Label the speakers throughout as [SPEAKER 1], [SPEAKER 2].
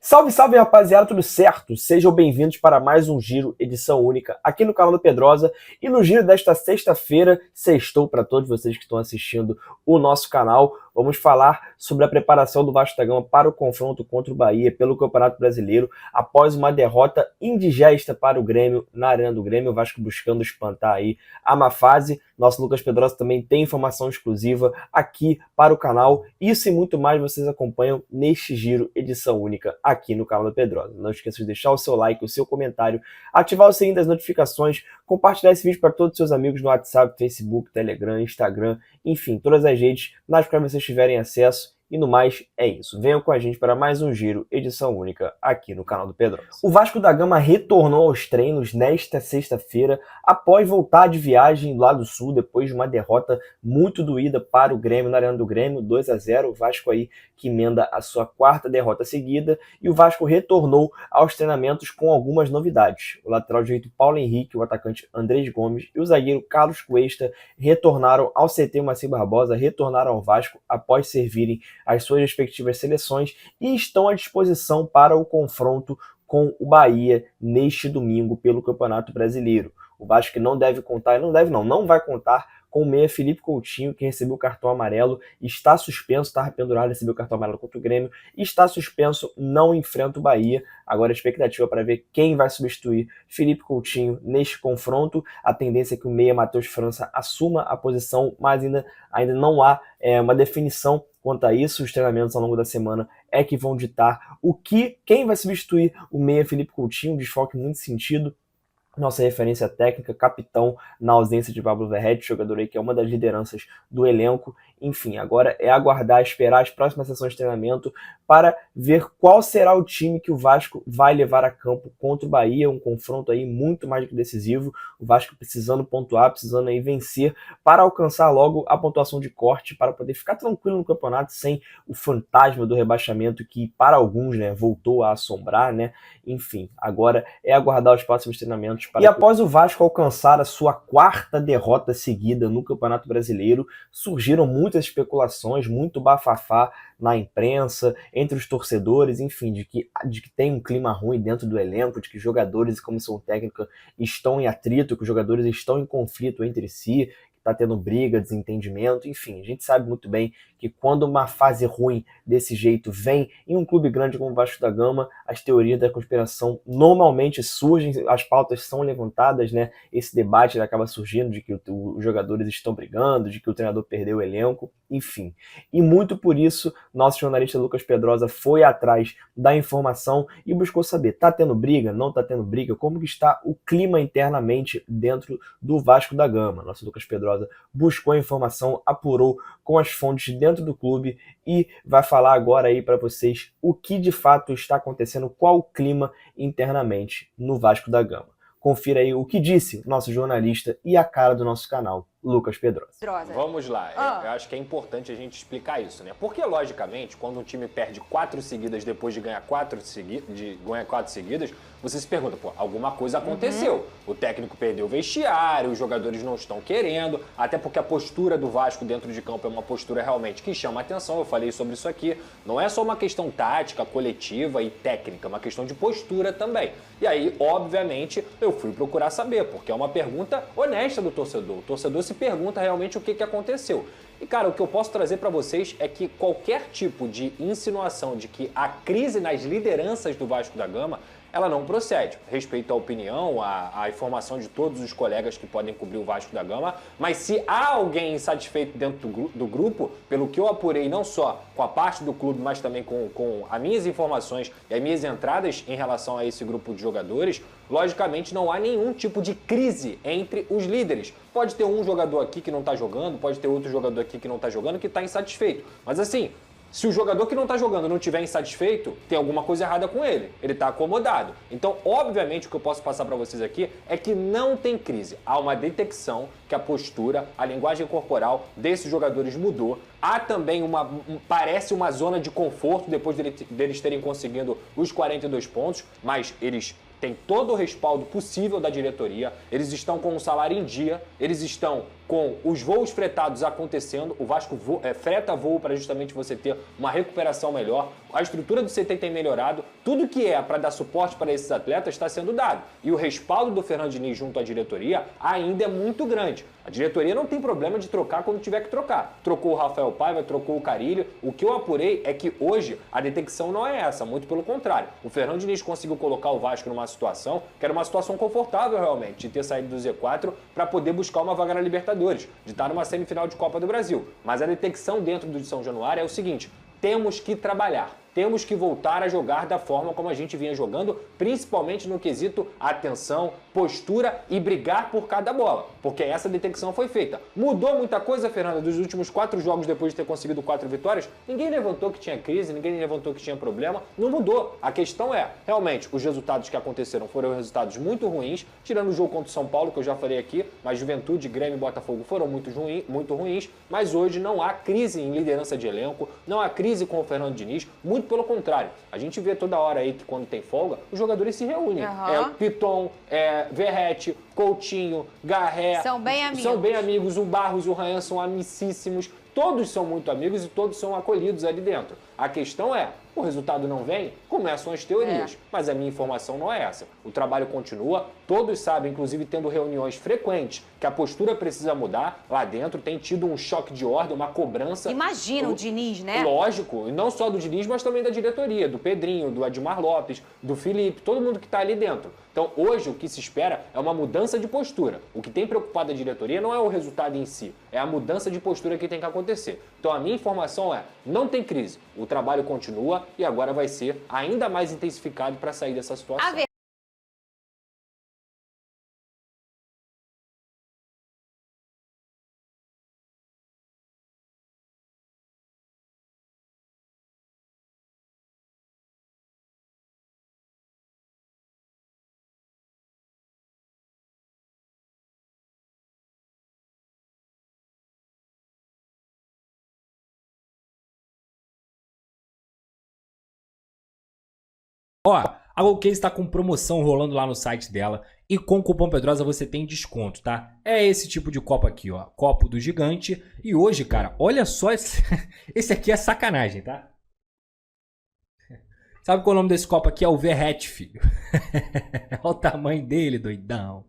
[SPEAKER 1] Salve, salve, rapaziada, tudo certo? Sejam bem-vindos para mais um Giro, edição única, aqui no canal do Pedrosa. E no Giro desta sexta-feira, sextou para todos vocês que estão assistindo o nosso canal. Vamos falar sobre a preparação do Vasco da Gama para o confronto contra o Bahia pelo Campeonato Brasileiro, após uma derrota indigesta para o Grêmio na Arena do Grêmio. O Vasco buscando espantar aí a má fase. Nosso Lucas Pedrosa também tem informação exclusiva aqui para o canal. Isso e muito mais vocês acompanham neste Giro, edição única, aqui no canal da Pedrosa. Não esqueça de deixar o seu like, o seu comentário, ativar o sininho das notificações, compartilhar esse vídeo para todos os seus amigos no WhatsApp, Facebook, Telegram, Instagram, enfim, todas as redes nas quais vocês tiverem acesso. E no mais, é isso. Venham com a gente para mais um Giro, edição única, aqui no canal do Pedrosa. O Vasco da Gama retornou aos treinos nesta sexta-feira, após voltar de viagem lá do Sul, depois de uma derrota muito doída para o Grêmio, na Arena do Grêmio, 2-0. O Vasco aí que emenda a sua quarta derrota seguida, e o Vasco retornou aos treinamentos com algumas novidades. O lateral direito Paulo Henrique, o atacante Andrés Gomes e o zagueiro Carlos Cuesta retornaram ao CT Moacir Barbosa, retornaram ao Vasco após servirem as suas respectivas seleções e estão à disposição para o confronto com o Bahia neste domingo pelo Campeonato Brasileiro. O Vasco que não deve contar, não vai contar com o meia Felipe Coutinho, que recebeu o cartão amarelo, está suspenso, estava pendurado, recebeu o cartão amarelo contra o Grêmio, está suspenso, não enfrenta o Bahia. Agora a expectativa para ver quem vai substituir Felipe Coutinho neste confronto. A tendência é que o meia Matheus França assuma a posição, mas ainda não há uma definição quanto a isso. Os treinamentos ao longo da semana é que vão ditar quem vai substituir o meia Felipe Coutinho. Desfoque muito sentido. Nossa referência técnica, capitão na ausência de Pablo Verratti, jogador aí que é uma das lideranças do elenco. Enfim, agora é aguardar, esperar as próximas sessões de treinamento para ver qual será o time que o Vasco vai levar a campo contra o Bahia. Um confronto aí muito mais do que decisivo. O Vasco precisando pontuar, precisando aí vencer para alcançar logo a pontuação de corte, para poder ficar tranquilo no campeonato sem o fantasma do rebaixamento que para alguns, voltou a assombrar, Enfim, agora é aguardar os próximos treinamentos. E após o Vasco alcançar a sua quarta derrota seguida no Campeonato Brasileiro, surgiram muitas especulações, muito bafafá na imprensa, entre os torcedores, enfim, de que tem um clima ruim dentro do elenco, de que jogadores e comissão técnica estão em atrito, que os jogadores estão em conflito entre si, está tendo briga, desentendimento, enfim, a gente sabe muito bem que quando uma fase ruim desse jeito vem em um clube grande como o Vasco da Gama, as teorias da conspiração normalmente surgem, as pautas são levantadas, Esse debate acaba surgindo de que os jogadores estão brigando, de que o treinador perdeu o elenco, enfim. E muito por isso, nosso jornalista Lucas Pedrosa foi atrás da informação e buscou saber, tá tendo briga, não tá tendo briga, como que está o clima internamente dentro do Vasco da Gama. Nosso Lucas Pedrosa buscou a informação, apurou com as fontes dentro do clube e vai falar agora aí para vocês o que de fato está acontecendo, qual o clima internamente no Vasco da Gama. Confira aí o que disse nosso jornalista e a cara do nosso canal, Lucas Pedrosa.
[SPEAKER 2] Vamos lá, eu acho que é importante a gente explicar isso, Porque, logicamente, quando um time perde 4 seguidas depois de ganhar 4 seguidas, você se pergunta, alguma coisa aconteceu. O técnico perdeu o vestiário, os jogadores não estão querendo, até porque a postura do Vasco dentro de campo é uma postura realmente que chama atenção, eu falei sobre isso aqui. Não é só uma questão tática, coletiva e técnica, é uma questão de postura também. E aí, obviamente, eu fui procurar saber, porque é uma pergunta honesta do torcedor. O torcedor se pergunta realmente o que aconteceu. E, cara, o que eu posso trazer para vocês é que qualquer tipo de insinuação de que há crise nas lideranças do Vasco da Gama, ela não procede. Respeito à opinião, à informação de todos os colegas que podem cobrir o Vasco da Gama, mas se há alguém insatisfeito dentro do grupo, pelo que eu apurei não só com a parte do clube, mas também com as minhas informações e as minhas entradas em relação a esse grupo de jogadores, logicamente não há nenhum tipo de crise entre os líderes. Pode ter um jogador aqui que não está jogando, pode ter outro jogador aqui que não está jogando que está insatisfeito. Mas assim, se o jogador que não está jogando não estiver insatisfeito, tem alguma coisa errada com ele. Ele está acomodado. Então, obviamente, o que eu posso passar para vocês aqui é que não tem crise. Há uma detecção que a postura, a linguagem corporal desses jogadores mudou. Há também parece uma zona de conforto depois deles terem conseguido os 42 pontos, mas eles têm todo o respaldo possível da diretoria, eles estão com o salário em dia, eles estão com os voos fretados acontecendo, o Vasco freta voo para justamente você ter uma recuperação melhor, a estrutura do CT tem melhorado, tudo que é para dar suporte para esses atletas está sendo dado. E o respaldo do Fernando Diniz junto à diretoria ainda é muito grande. A diretoria não tem problema de trocar quando tiver que trocar. Trocou o Rafael Paiva, trocou o Carille. O que eu apurei é que hoje a detecção não é essa, muito pelo contrário. O Fernando Diniz conseguiu colocar o Vasco numa situação que era uma situação confortável realmente, de ter saído do Z4 para poder buscar uma vaga na Libertadores, de estar numa semifinal de Copa do Brasil. Mas a detecção dentro do São Januário é o seguinte: temos que trabalhar. Temos que voltar a jogar da forma como a gente vinha jogando, principalmente no quesito atenção, postura e brigar por cada bola, porque essa detecção foi feita. Mudou muita coisa, Fernanda, dos últimos 4 jogos depois de ter conseguido 4 vitórias? Ninguém levantou que tinha crise, ninguém levantou que tinha problema, não mudou. A questão é, realmente, os resultados que aconteceram foram resultados muito ruins, tirando o jogo contra o São Paulo, que eu já falei aqui, mas Juventude, Grêmio e Botafogo foram muito ruins, mas hoje não há crise em liderança de elenco, não há crise com o Fernando Diniz, muito pelo contrário. A gente vê toda hora aí que quando tem folga, os jogadores se reúnem. É Piton, Verratti, Coutinho, Garré.
[SPEAKER 3] São bem amigos.
[SPEAKER 2] São bem amigos. O Barros e o Ryan são amicíssimos. Todos são muito amigos e todos são acolhidos ali dentro. A questão é, o resultado não vem, começam as teorias. Mas a minha informação não é essa. O trabalho continua, todos sabem, inclusive tendo reuniões frequentes, que a postura precisa mudar. Lá dentro tem tido um choque de ordem, uma cobrança.
[SPEAKER 3] Imagina o Diniz, né?
[SPEAKER 2] Lógico, e não só do Diniz, mas também da diretoria, do Pedrinho, do Admar Lopes, do Felipe, todo mundo que está ali dentro. Então, hoje, o que se espera é uma mudança de postura. O que tem preocupado a diretoria não é o resultado em si, é a mudança de postura que tem que acontecer. Então, a minha informação é, não tem crise, o trabalho continua e agora vai ser ainda mais intensificado para sair dessa situação.
[SPEAKER 4] Ó, a GoCase está com promoção rolando lá no site dela e com o cupom Pedrosa você tem desconto, tá? É esse tipo de copo aqui, ó, copo do gigante. E hoje, cara, olha só, esse aqui é sacanagem, tá? Sabe qual é o nome desse copo aqui? É o Verratti, filho. Olha o tamanho dele, doidão.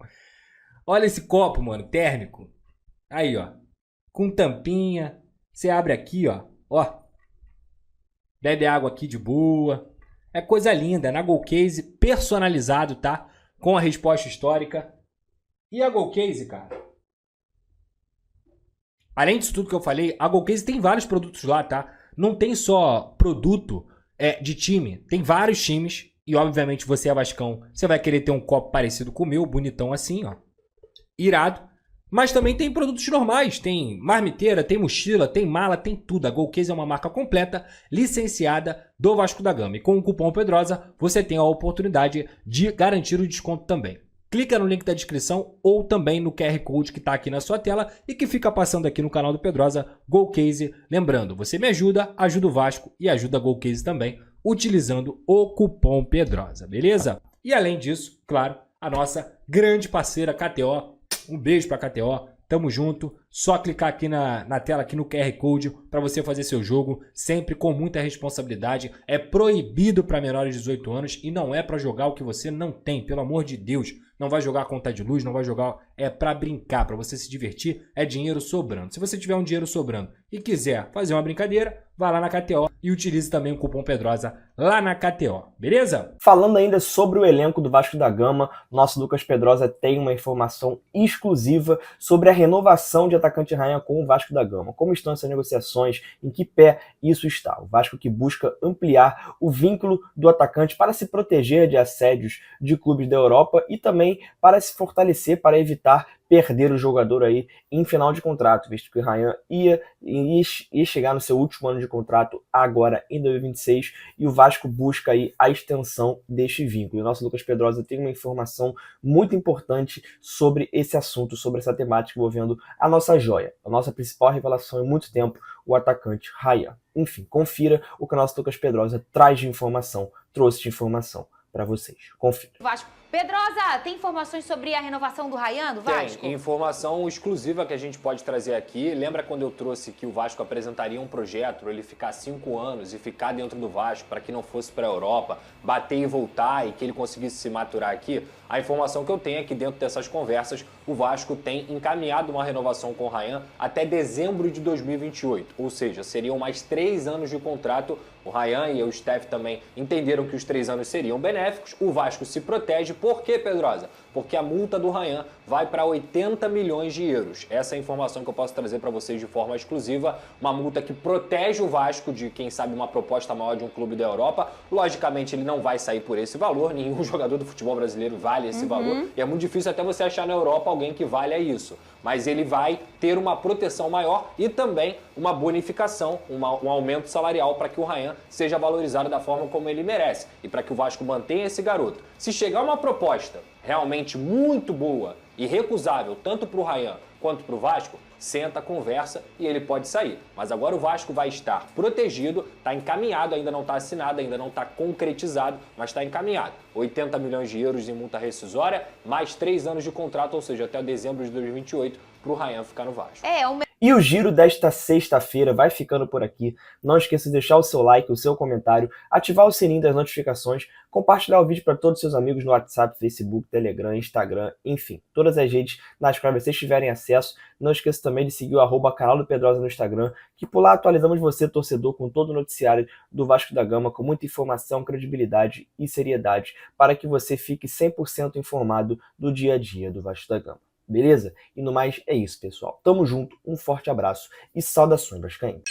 [SPEAKER 4] Olha esse copo, mano, térmico. Aí, ó, com tampinha. Você abre aqui, ó, bebe água aqui de boa. É coisa linda, na GoCase, personalizado, tá? Com a resposta histórica. E a GoCase, cara? Além disso tudo que eu falei, a GoCase tem vários produtos lá, tá? Não tem só produto de time, tem vários times. E obviamente você é vascão, você vai querer ter um copo parecido com o meu, bonitão assim, ó. Irado. Mas também tem produtos normais, tem marmiteira, tem mochila, tem mala, tem tudo. A GoCase é uma marca completa, licenciada do Vasco da Gama. E com o cupom Pedrosa, você tem a oportunidade de garantir o desconto também. Clica no link da descrição ou também no QR Code que está aqui na sua tela e que fica passando aqui no canal do Pedrosa, GoCase. Lembrando, você me ajuda, ajuda o Vasco e ajuda a GoCase também, utilizando o cupom Pedrosa, beleza? E além disso, claro, a nossa grande parceira KTO. Um beijo pra KTO, tamo junto. Só clicar aqui na tela, aqui no QR Code, para você fazer seu jogo, sempre com muita responsabilidade. É proibido para menores de 18 anos e não é para jogar o que você não tem, pelo amor de Deus. Não vai jogar conta de luz, não vai jogar, é para brincar, para você se divertir, é dinheiro sobrando. Se você tiver um dinheiro sobrando e quiser fazer uma brincadeira, vá lá na KTO e utilize também o cupom Pedrosa lá na KTO, beleza?
[SPEAKER 1] Falando ainda sobre o elenco do Vasco da Gama, nosso Lucas Pedrosa tem uma informação exclusiva sobre a renovação de atacante Ryan com o Vasco da Gama. Como estão essas negociações, em que pé isso está? O Vasco que busca ampliar o vínculo do atacante para se proteger de assédios de clubes da Europa e também para se fortalecer, para evitar perder o jogador aí em final de contrato, visto que o Ryan ia chegar no seu último ano de contrato agora em 2026 e o Vasco busca aí a extensão deste vínculo. E o nosso Lucas Pedrosa tem uma informação muito importante sobre esse assunto, sobre essa temática envolvendo a nossa joia, a nossa principal revelação em muito tempo, o atacante Ryan. Enfim, confira o que o nosso Lucas Pedrosa traz de informação, trouxe de informação para vocês. Confira.
[SPEAKER 3] Vasco Pedrosa, tem informações sobre a renovação do Ryan, do Vasco?
[SPEAKER 2] Tem informação exclusiva que a gente pode trazer aqui. Lembra quando eu trouxe que o Vasco apresentaria um projeto para ele ficar 5 anos e ficar dentro do Vasco para que não fosse para a Europa, bater e voltar e que ele conseguisse se maturar aqui? A informação que eu tenho é que dentro dessas conversas o Vasco tem encaminhado uma renovação com o Ryan até dezembro de 2028, ou seja, seriam mais 3 anos de contrato. O Ryan e o Steph também entenderam que os 3 anos seriam benéficos. O Vasco se protege. Por quê, Pedrosa? Porque a multa do Ryan vai para 80 milhões de euros. Essa é a informação que eu posso trazer para vocês de forma exclusiva. Uma multa que protege o Vasco de, quem sabe, uma proposta maior de um clube da Europa. Logicamente, ele não vai sair por esse valor. Nenhum jogador do futebol brasileiro vale esse valor. E é muito difícil até você achar na Europa alguém que valha isso. Mas ele vai ter uma proteção maior e também uma bonificação, um aumento salarial para que o Ryan seja valorizado da forma como ele merece e para que o Vasco mantenha esse garoto. Se chegar uma proposta realmente muito boa e recusável tanto para o Ryan quanto para o Vasco, senta, conversa e ele pode sair. Mas agora o Vasco vai estar protegido, está encaminhado, ainda não está assinado, ainda não está concretizado, mas está encaminhado. 80 milhões de euros em multa rescisória, mais 3 anos de contrato, ou seja, até dezembro de 2028, para o Ryan ficar no Vasco.
[SPEAKER 1] E o giro desta sexta-feira vai ficando por aqui. Não esqueça de deixar o seu like, o seu comentário, ativar o sininho das notificações, compartilhar o vídeo para todos os seus amigos no WhatsApp, Facebook, Telegram, Instagram, enfim, todas as redes nas quais vocês tiverem acesso. Não esqueça também de seguir o @canal do Pedrosa no Instagram, que por lá atualizamos você, torcedor, com todo o noticiário do Vasco da Gama, com muita informação, credibilidade e seriedade, para que você fique 100% informado do dia a dia do Vasco da Gama. Beleza? E no mais, é isso, pessoal. Tamo junto, um forte abraço e saudações vascaínas.